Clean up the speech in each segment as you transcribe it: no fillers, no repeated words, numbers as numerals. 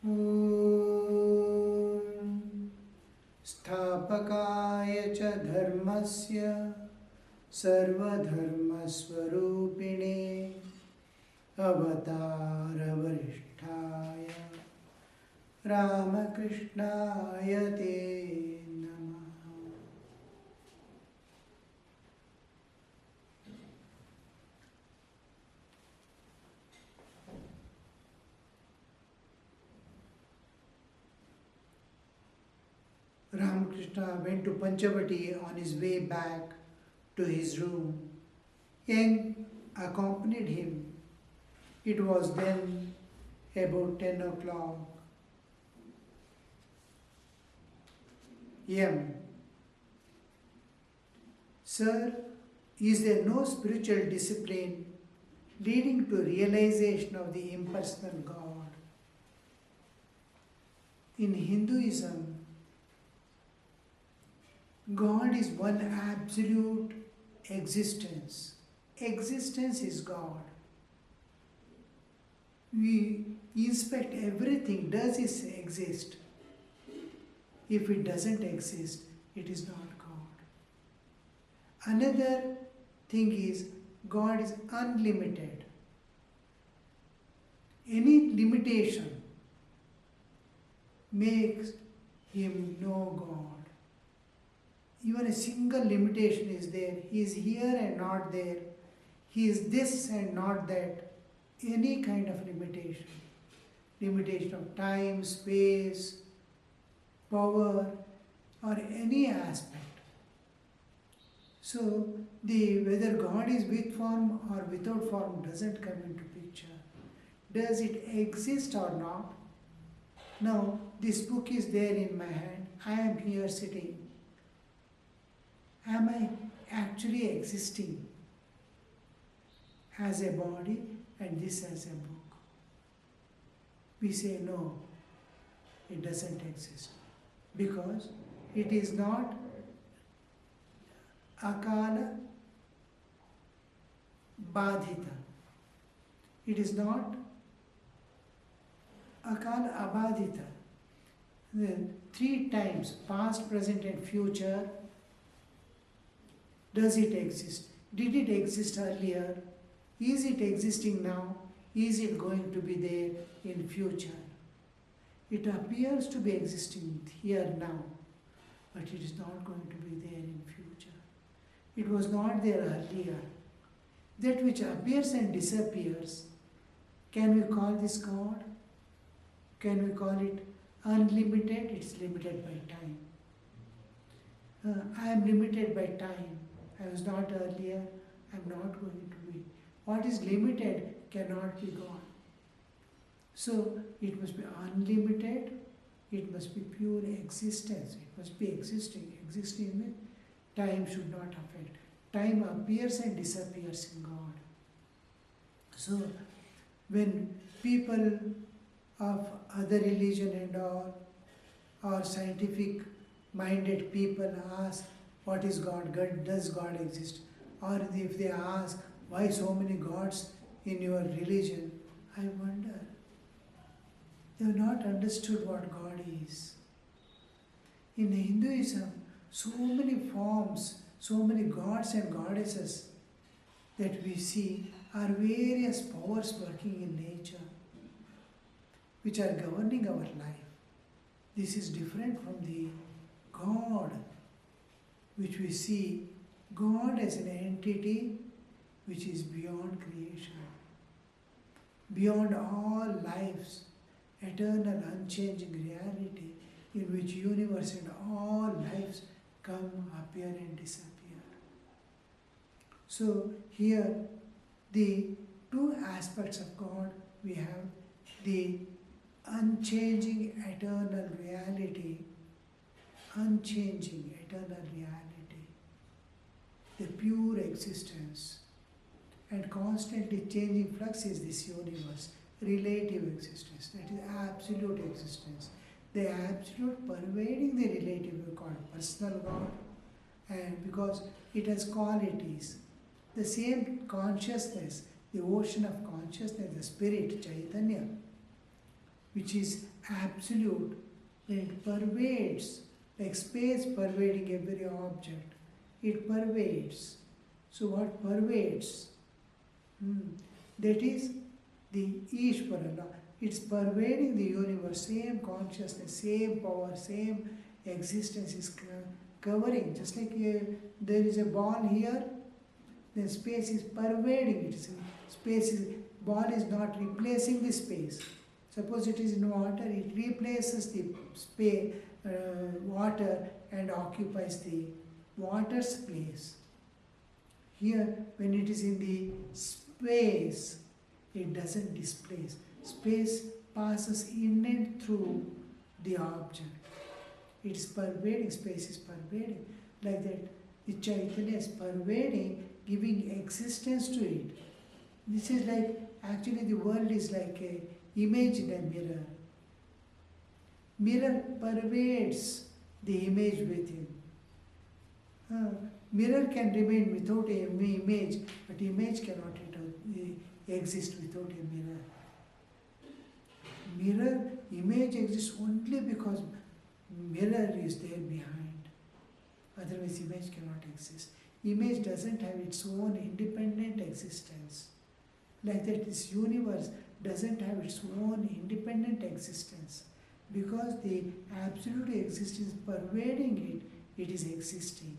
ॐ स्थापकाय च धर्मस्य सर्वधर्मस्वरूपिणे अवतारवरिष्ठाय रामकृष्णाय ते नमः। Ramakrishna went to Panchavati on his way back to his room. Yang accompanied him. It was then about 10 o'clock. M. Sir, is there no spiritual discipline leading to realization of the impersonal God? In Hinduism, God is one absolute existence. Existence is God. We inspect everything. Does it exist? If it doesn't exist, it is not God. Another thing is, God is unlimited. Any limitation makes him no God. Even a single limitation is there. He is here and not there. He is this and not that. Any kind of limitation. Limitation of time, space, power, or any aspect. So, whether God is with form or without form doesn't come into picture. Does it exist or not? Now, this book is there in my hand. I am here sitting. Am I actually existing as a body and this as a book? We say no, it doesn't exist because it is not akala badhita. It is not akala abadhita. The 3 times, past, present and future. Does it exist? Did it exist earlier? Is it existing now? Is it going to be there in future? It appears to be existing here now, but it is not going to be there in future. It was not there earlier. That which appears and disappears, can we call this God? Can we call it unlimited? It's limited by time. I am limited by time. I was not earlier, I am not going to be. What is limited cannot be God. So it must be unlimited, it must be pure existence, it must be existing. Existing means time should not affect. Time appears and disappears in God. So when people of other religion and all, or scientific minded people ask, what is God? Does God exist? Or if they ask, why so many gods in your religion? I wonder. They have not understood what God is. In Hinduism, so many forms, so many gods and goddesses that we see are various powers working in nature, which are governing our life. This is different from the God, which we see God as an entity which is beyond creation, beyond all lives, eternal, unchanging reality in which universe and all lives come, appear and disappear. So here the 2 aspects of God, we have the unchanging eternal reality, unchanging eternal reality, the pure existence, and constantly changing flux is this universe, relative existence, that is absolute existence. The absolute pervading the relative we call personal God, and because it has qualities, the same consciousness, the ocean of consciousness, the spirit, Chaitanya, which is absolute, then it pervades, like space pervading every object. It pervades. So what pervades? That is the Ishvara law. It's pervading the universe, same consciousness, same power, same existence is covering. Just like there is a ball here, then space is pervading it. Ball is not replacing the space. Suppose it is in water, it replaces the space, water and occupies the water's place. Here, when it is in the space, it doesn't displace. Space passes in and through the object. It is pervading, space is pervading. Like that, the Chaitanya is pervading, giving existence to it. This is like, actually the world is like a image in a mirror. Mirror pervades the image within. Mirror can remain without an image, but image cannot exist without a mirror. Mirror, image exists only because mirror is there behind. Otherwise image cannot exist. Image doesn't have its own independent existence. Like that, this universe doesn't have its own independent existence. Because the absolute existence pervading it, it is existing.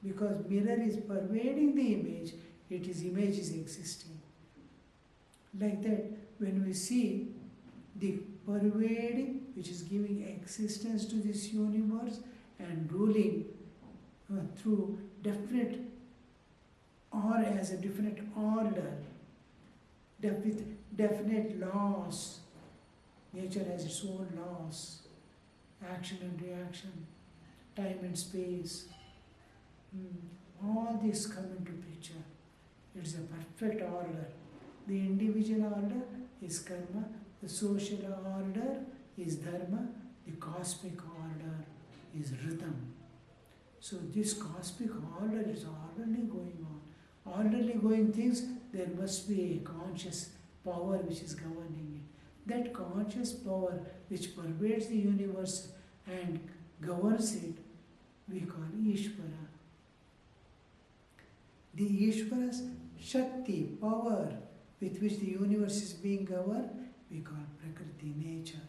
Because mirror is pervading the image, image is existing. Like that, when we see the pervading, which is giving existence to this universe and ruling through definite or as a definite order, with definite laws. Nature has its own laws, action and reaction, time and space. All this come into picture. It's a perfect order. The individual order is karma, the social order is dharma, the cosmic order is rhythm. So this cosmic order is orderly going on. Orderly going things, there must be a conscious power which is governing it. That conscious power which pervades the universe and governs it, we call Ishvara. The Ishvara's Shakti, power with which the universe is being governed, we call Prakriti, nature.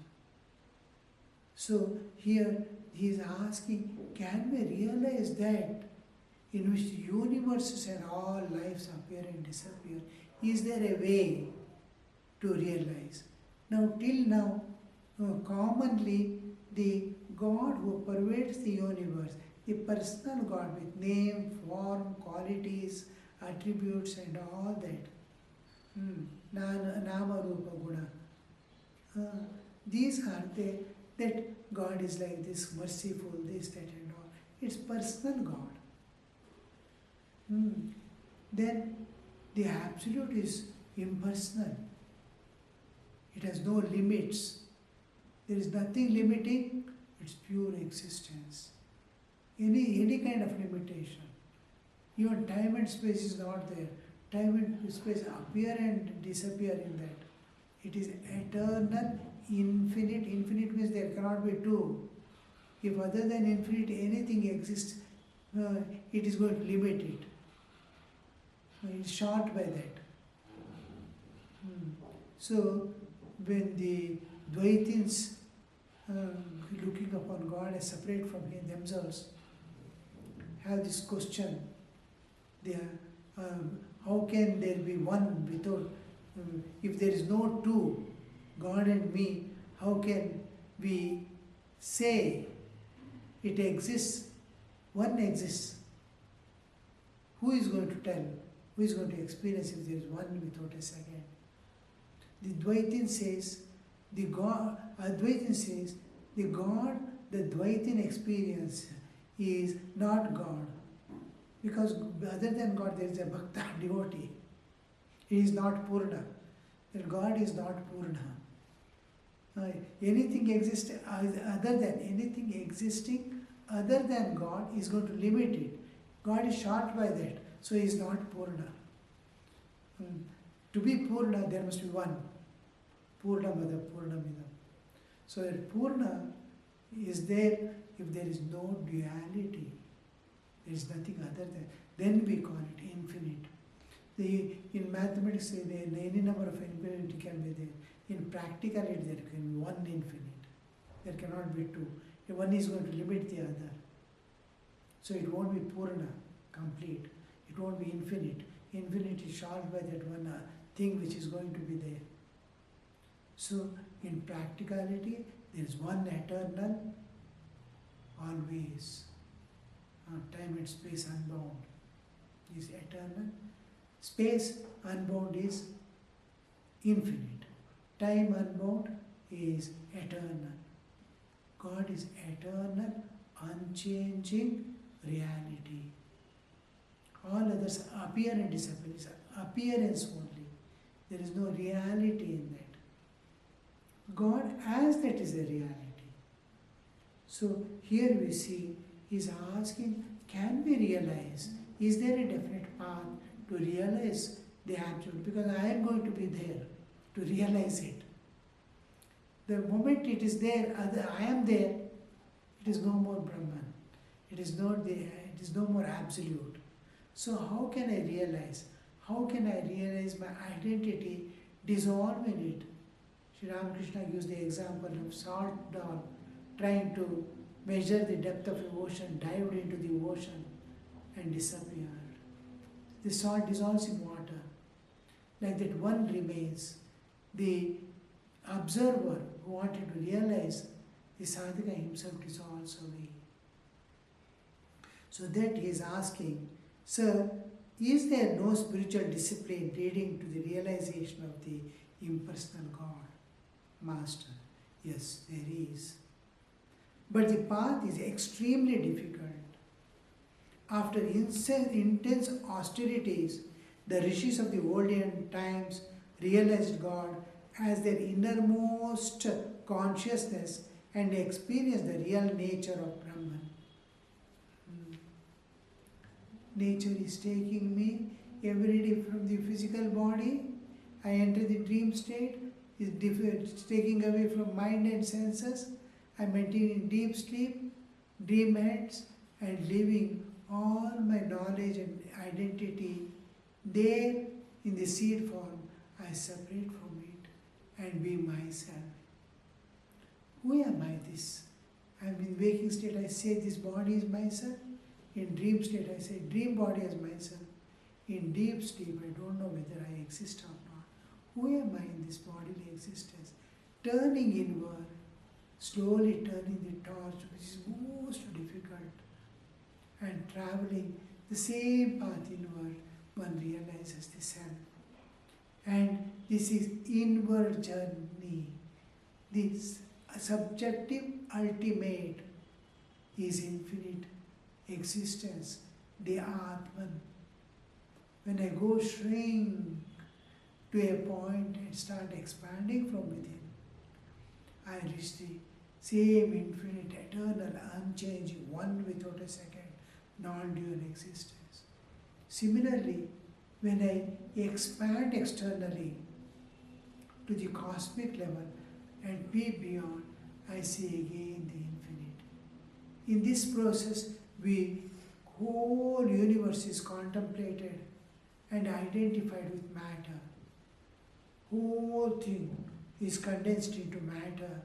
So here he is asking, can we realize that in which the universes and all lives appear and disappear? Is there a way to realize? Now, till now, commonly the God who pervades the universe, the personal God with name, form, qualities, attributes and all that. Nama, Rupa, Guna. These are that God is like this, merciful, this, that and all. It's personal God. Then the Absolute is impersonal. It has no limits. There is nothing limiting its pure existence. Any kind of limitation. Even time and space is not there. Time and space appear and disappear in that. It is eternal, infinite. Infinite means there cannot be two. If other than infinite anything exists, it is going to limit it. It is short by that. So, when the Dvaitins looking upon God as separate from Him themselves, have this question, how can there be one without, if there is no two, God and me, how can we say it exists, one exists? Who is going to tell? Who is going to experience if there is one without a second? The Dvaitin says, Advaitin says, the God, the Dvaitin experience is not God. Because other than God there is a Bhakta, devotee. He is not Purna. That God is not Purna. Anything existing other than God is going to limit it. God is short by that, so He is not Purna. To be Purna, there must be one. Purnamada Purnamidam. So that Purna is there if there is no duality. There is nothing other than. Then we call it infinite. In mathematics, any number of infinity can be there. In practicality, there can be one infinite. There cannot be two. One is going to limit the other. So it won't be Purna, complete. It won't be infinite. Infinite is solved by that one thing which is going to be there. So in practicality, there is one eternal, always. Time and space unbound is eternal. Space unbound is infinite. Time unbound is eternal. God is eternal, unchanging reality. All others appear and disappear. It's appearance only. There is no reality in that. God as that is a reality. So here we see he's asking, can we realize? Is there a definite path to realize the absolute? Because I am going to be there to realize it. The moment it is there, I am there, it is no more Brahman. It is not there, it is no more absolute. So how can I realize? How can I realize my identity, dissolve in it? Sri Ramakrishna gives the example of salt doll trying to measure the depth of the ocean, dived into the ocean and disappeared. The salt dissolves in water. Like that one remains. The observer who wanted to realize, the sadhaka himself dissolves away. So that he is asking, sir, is there no spiritual discipline leading to the realization of the impersonal God? Master, yes, there is. But the path is extremely difficult. After intense austerities, the rishis of the olden times realized God as their innermost consciousness and experienced the real nature of Brahman. Nature is taking me every day from the physical body. I enter the dream state. It's taking away from mind and senses. I maintain in deep sleep, dream ends, and living all my knowledge and identity there in the seed form. I separate from it and be myself. Who am I this? I'm in waking state, I say this body is myself. In dream state, I say dream body as myself. In deep sleep, I don't know whether I exist or not. Who am I in this bodily existence? Turning inward, slowly turning the torch, which is most difficult, and traveling the same path inward, one realizes the self. And this is inward journey. This subjective ultimate is infinite existence, the Atman. When I go shrink to a point and start expanding from within, I reach the same infinite, eternal, unchanging, one without a second, non-dual existence. Similarly, when I expand externally to the cosmic level and be beyond, I see again the infinite. In this process, whole universe is contemplated and identified with matter. Whole thing is condensed into matter,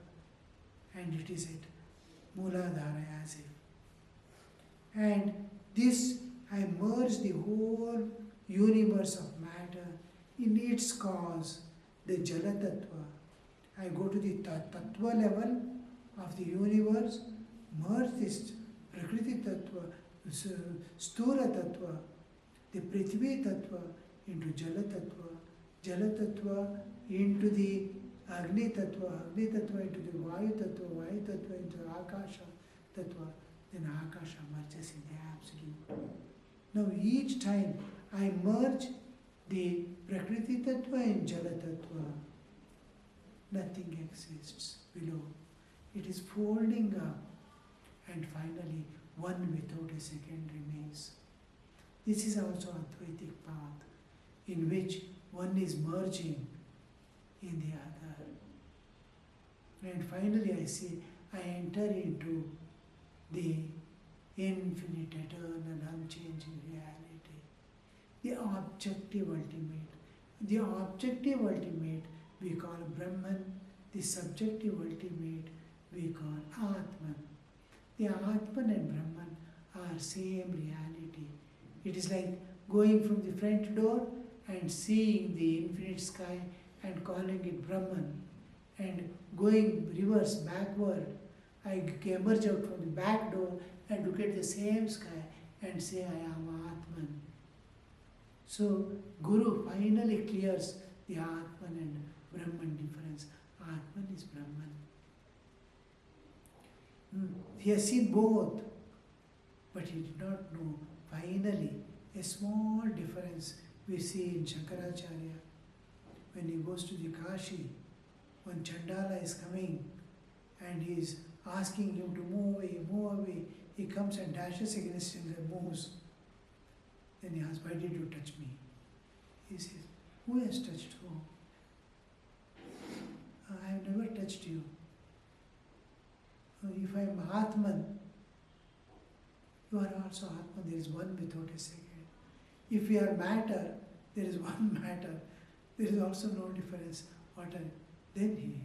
and it is at Mooladhara as if. And this, I merge the whole universe of matter in its cause, the Jala Tattva. I go to the Tattva level of the universe, merge this Prakriti Tattva, Sthula Tattva, the Prithvi Tattva into Jala Tattva, Jala Tattva into the Agni Tattva, Agni Tattva into the Vayu Tattva, Vayu Tattva into Akasha Tattva, then Akasha merges in the Absolute. Now each time I merge the Prakriti Tattva in Jala Tattva, nothing exists below. It is folding up, and finally one without a second remains. This is also Advaitic path, in which one is merging in the other. And finally I see, I enter into the infinite, eternal, unchanging reality. The objective ultimate. The objective ultimate we call Brahman, the subjective ultimate we call Atman. The Atman and Brahman are same reality. It is like going from the front door and seeing the infinite sky and calling it Brahman, and going reverse, backward. I emerge out from the back door and look at the same sky and say I am Atman. So Guru finally clears the Atman and Brahman difference. Atman is Brahman. He has seen both, but he did not know. Finally, a small difference we see in Shankaracharya. When he goes to the Kashi, when Chandala is coming and he is asking him to move away, he comes and dashes against him and moves. Then he asks, why did you touch me? He says, who has touched who? I have never touched you. If I am Atman, you are also Atman. There is one without a second. If we are matter, there is one matter. There is also no difference. Then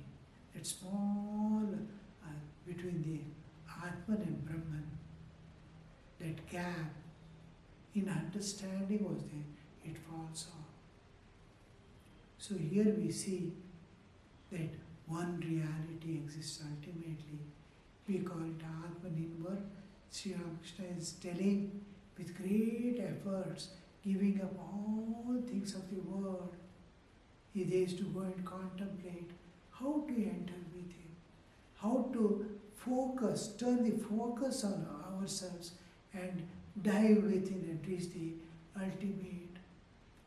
that small between the Atman and Brahman, that gap in understanding was there, it falls off. So here we see that one reality exists ultimately. We call it Atman inward. Sri Ramakrishna is telling with great efforts, giving up all things of the world. He is to go and contemplate how to enter with him, how to focus, turn the focus on ourselves and dive within and reach the ultimate.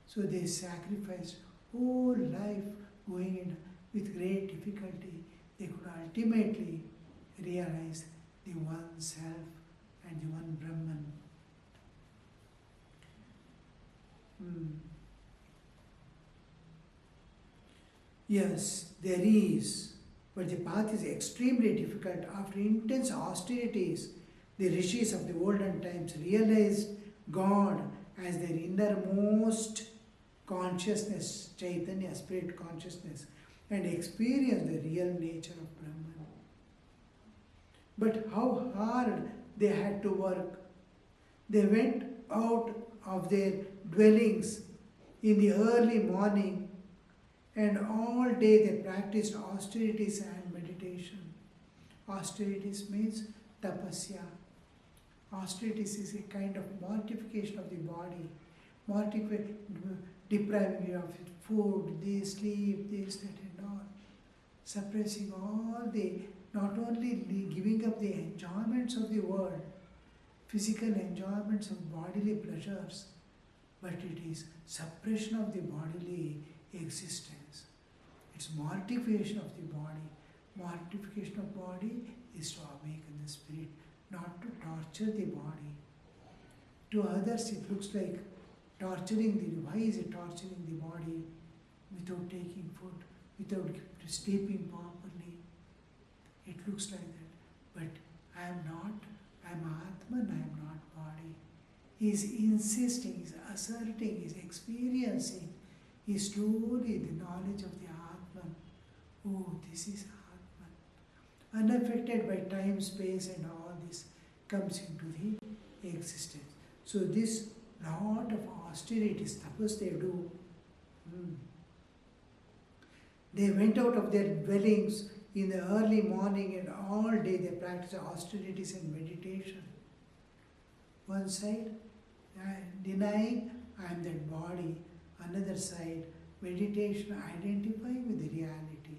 So they sacrificed whole life going in with great difficulty. They could ultimately realize the one self and the one Brahman. Yes, there is, but the path is extremely difficult. After intense austerities, the rishis of the olden times realized God as their innermost consciousness, Chaitanya, spirit consciousness, and experienced the real nature of Brahman. But how hard they had to work. They went out of their dwellings in the early morning, and all day they practiced austerities and meditation. Austerities means tapasya. Austerities is a kind of mortification of the body, depriving you of food, this, sleep, this, that and all. Suppressing all the, not only giving up the enjoyments of the world, physical enjoyments of bodily pleasures, but it is suppression of the bodily existence. It's mortification of the body. Mortification of body is to awaken the spirit, not to torture the body. To others it looks like torturing the, why is it torturing the body without taking food, without sleeping properly? It looks like that. But I am not, I am Atman, I am not body. He is insisting, he is asserting, he is experiencing, he is slowly the knowledge of the Atman. Oh, this is Atman. Unaffected by time, space and all this comes into the existence. So this lot of austerities, tapas they do. They went out of their dwellings in the early morning and all day they practiced austerities and meditation. One side, denying I am that body. Another side, meditation, identifying with the reality.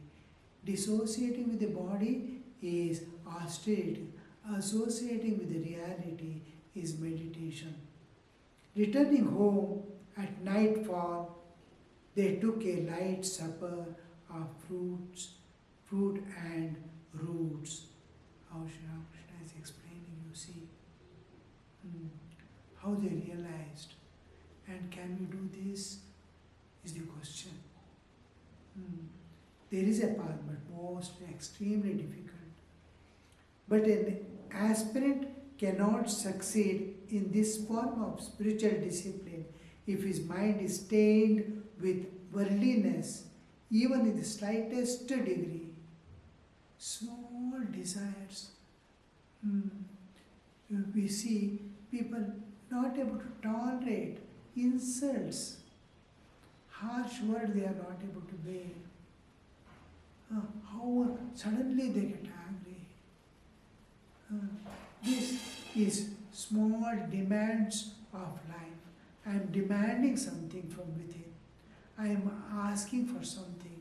Dissociating with the body is austerity. Associating with the reality is meditation. Returning home at nightfall, they took a light supper of fruit and roots. How Sri Ramakrishna is explaining, you see, how they realized. And can we do this is the question. There is a path, but most extremely difficult. But an aspirant cannot succeed in this form of spiritual discipline if his mind is stained with worldliness, even in the slightest degree. Small desires. We see people not able to tolerate insults, harsh words they are not able to bear. How suddenly they get angry. This is small demands of life. I am demanding something from within. I am asking for something.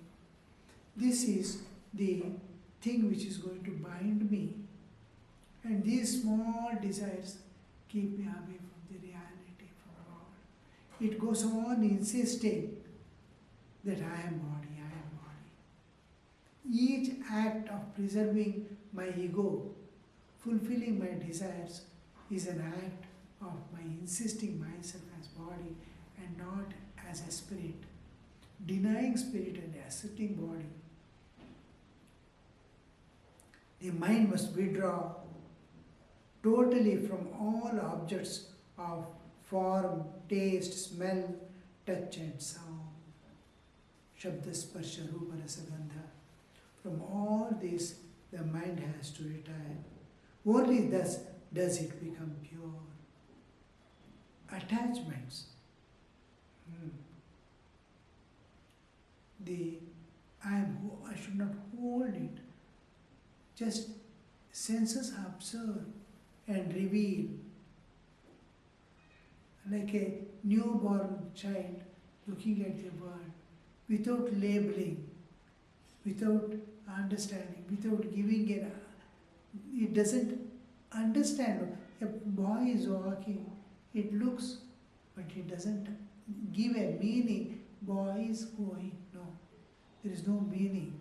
This is the thing which is going to bind me. And these small desires keep me away from the reality, from God. It goes on insisting that I am body, I am body. Each act of preserving my ego, fulfilling my desires, is an act of my insisting myself as body and not as a spirit. Denying spirit and asserting body. The mind must withdraw totally from all objects of form, taste, smell, touch and sound. Shabda, sparsha, rupa, rasa, gandha. From all this, the mind has to retire. Only thus does it become pure. Attachments. I should not hold it. Just senses observe and reveal. Like a newborn child looking at the world without labeling, without understanding, without giving it doesn't understand. A boy is walking, it looks, but it doesn't give a meaning. Boy is going. No, there is no meaning.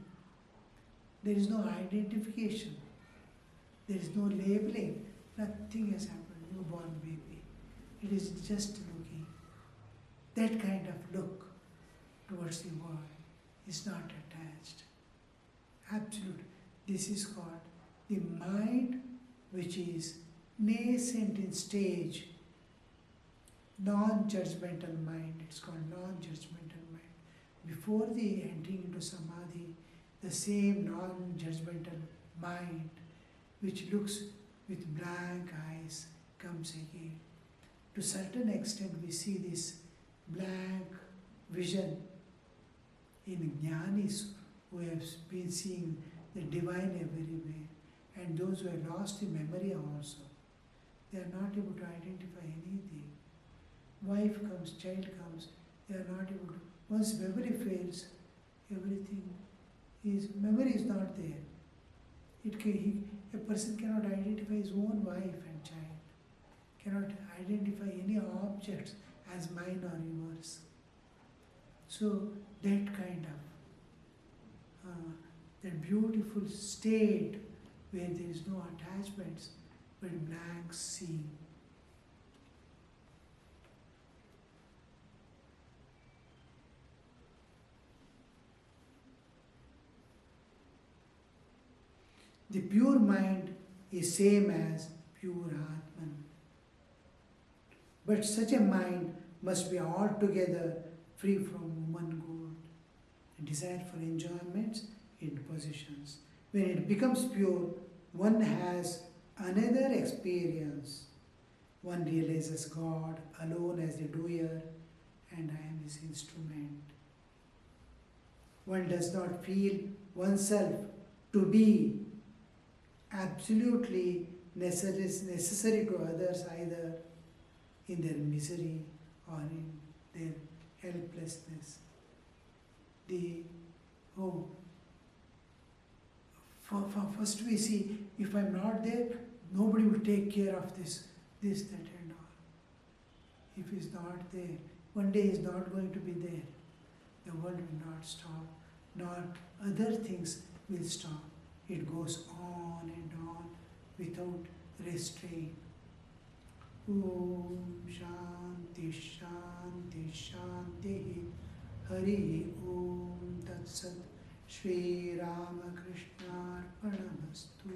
There is no identification. There is no labeling. Nothing has happened. Newborn baby. It is just looking. That kind of look towards the world is not attached. Absolute. This is called the mind which is nascent in stage. Non-judgmental mind. It's called non-judgmental mind. Before the entering into samadhi, the same non-judgmental mind which looks with blank eyes comes again. To a certain extent we see this blank vision in jnanis who have been seeing the divine everywhere, and those who have lost the memory also. They are not able to identify anything. Wife comes, child comes, they are not able to. Once memory fails, everything is, memory is not there. A person cannot identify his own wife and child, cannot identify any objects as mine or yours. So that kind of, that beautiful state where there is no attachments but blank seeing. The pure mind is same as pure Atman. But such a mind must be altogether free from woman gold, a desire for enjoyments in possessions. When it becomes pure, one has another experience. One realizes God alone as the doer, and I am his instrument. One does not feel oneself to be absolutely necessary to others either in their misery or in their helplessness. First we see, if I'm not there, nobody will take care of this, that and all. If he's not there, one day he's not going to be there. The world will not stop, nor other things will stop. It goes on and on without restraint. Om Shanti Shanti Shanti Hari Om Tat Sat. Shri Ramakrishna Arpanamastu.